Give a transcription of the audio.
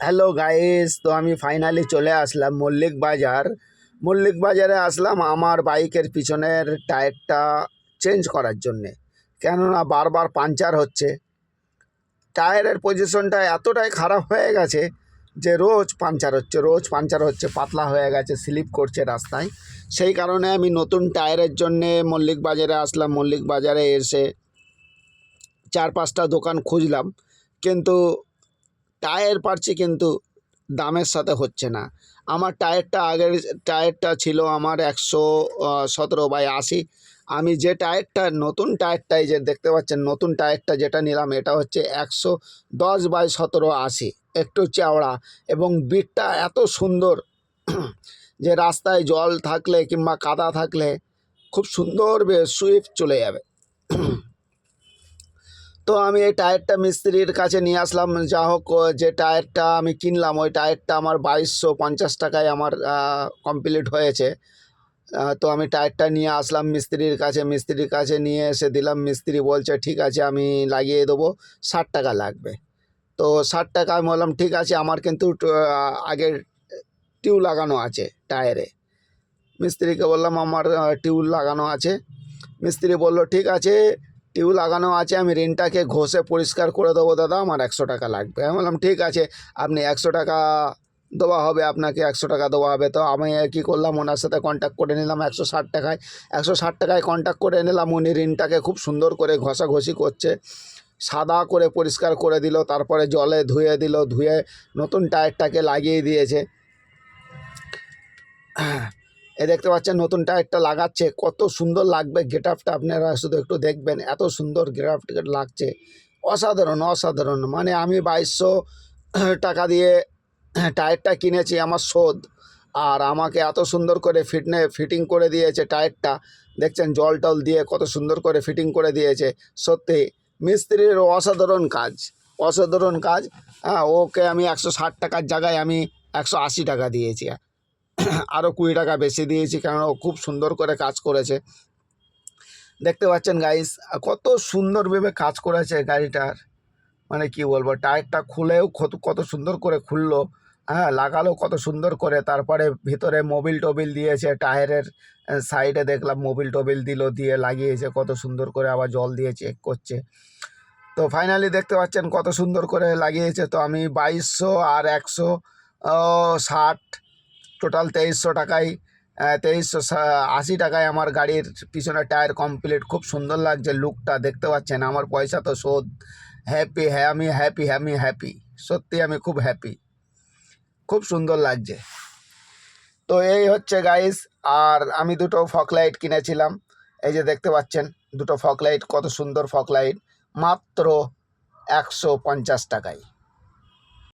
Hello guys, তো আমি finally চলে আসলাম মল্লিক বাজারে আসলাম আমার বাইকের পিছনের টায়ারটা চেঞ্জ করার জন্যে। কেননা বারবার পাঞ্চার হচ্ছে, টায়ারের পজিশনটা এতটাই খারাপ হয়ে গেছে যে রোজ পাঞ্চার হচ্ছে, পাতলা হয়ে গেছে, স্লিপ করছে রাস্তায়। সেই কারণে আমি নতুন টায়ারের জন্যে মল্লিক বাজারে আসলাম। মল্লিক বাজারে এসে 4-5টা দোকান খুঁজলাম, কিন্তু টায়ার পাচ্ছি, কিন্তু দামের সাথে হচ্ছে না। আমার আগের টায়ারটা ছিল আমার 117/80। আমি যে নতুন টায়ারটাই যে দেখতে পাচ্ছেন, নতুন টায়ারটা যেটা নিলাম এটা হচ্ছে 110/17/80, একটু চওড়া এবং বিটটা এত সুন্দর যে রাস্তায় জল থাকলে কিংবা কাদা থাকলে খুব সুন্দর সুইফট চলে যাবে। তো আমি এই টায়ারটা মিস্ত্রির কাছে নিয়ে আসলাম। যা হোক, যে টায়ারটা আমি কিনলাম ওই টায়ারটা আমার 2250 টাকায় আমার কমপ্লিট হয়েছে। তো আমি টায়ারটা নিয়ে আসলাম মিস্ত্রির কাছে নিয়ে এসে দিলাম। মিস্ত্রি বলছে ঠিক আছে, আমি লাগিয়ে দেবো, 60 টাকা লাগবে। তো 60 টাকা আমি বললাম ঠিক আছে, আমার কিন্তু আগের টিউব লাগানো আছে টায়ারে। মিস্ত্রিকে বললাম আমার টিউব লাগানো আছে। মিস্ত্রি বলল ঠিক আছে, টিউব লাগানো আছে, আমি রিংটাকে ঘষে পরিষ্কার করে দেবো দাদা, আমার 100 টাকা লাগবে। আমি বললাম ঠিক আছে, আপনি 100 টাকা দেওয়া হবে, আপনাকে 100 টাকা দেওয়া হবে। তো আমি কী করলাম, ওনার সাথে কন্ট্যাক্ট করে নিলাম 160 টাকায় কন্ট্যাক্ট করে নিলাম। উনি রিংটাকে খুব সুন্দর করে ঘষাঘষি করছে, সাদা করে পরিষ্কার করে দিল, তারপরে জলে ধুয়ে নতুন টায়ারটাকে লাগিয়ে দিয়েছে। এ দেখতে পাচ্ছেন নতুন টায়ারটা লাগাচ্ছে, কত সুন্দর লাগবে গেট আপটা, আপনারা শুধু একটু দেখবেন, এত সুন্দর গেট আপ লাগছে, অসাধারণ। মানে আমি 2200 টাকা দিয়ে টায়ারটা কিনেছি, আমার শোধ, আর আমাকে এত সুন্দর করে ফিটিং করে দিয়েছে টায়ারটা। দেখছেন জল টল দিয়ে কত সুন্দর করে ফিটিং করে দিয়েছে। সত্যি মিস্ত্রির অসাধারণ কাজ। হ্যাঁ, ওকে আমি 160 টাকার জায়গায় আমি 180 টাকা দিয়েছি, আরও 20 টাকা বেশি দিয়েছি, কারণ ও খুব সুন্দর করে কাজ করেছে। দেখতে পাচ্ছেন গাইস, কত সুন্দরভাবে কাজ করেছে গাড়িটার, মানে কি বলবো, টায়ারটা খুলেও কত সুন্দর করে খুললো, হ্যাঁ, লাগালো কত সুন্দর করে। তারপরে ভিতরে মোবিল টোবিল দিয়েছে, টায়ারের সাইডে দেখলাম মোবিল টোবিল দিয়ে লাগিয়েছে কত সুন্দর করে, আবার জল দিয়ে চেক করছে। তো ফাইনালি দেখতে পাচ্ছেন কত সুন্দর করে লাগিয়েছে। তো আমি 2200 আর 160, টোটাল 2300 টাকায়, 2380 টাকায় আমার গাড়ির পিছনের টায়ার কমপ্লিট। খুব সুন্দর লাগছে লুকটা, দেখতে পাচ্ছেন আমার পয়সা তো শোধ। আমি হ্যাপি, সত্যি আমি খুব হ্যাপি, খুব সুন্দর লাগছে। তো এই হচ্ছে গাইস। আর আমি দুটো ফগ লাইট কিনেছিলাম, এই যে দেখতে পাচ্ছেন দুটো ফগ লাইট, কত সুন্দর ফগ লাইট, মাত্র 150 টাকায়।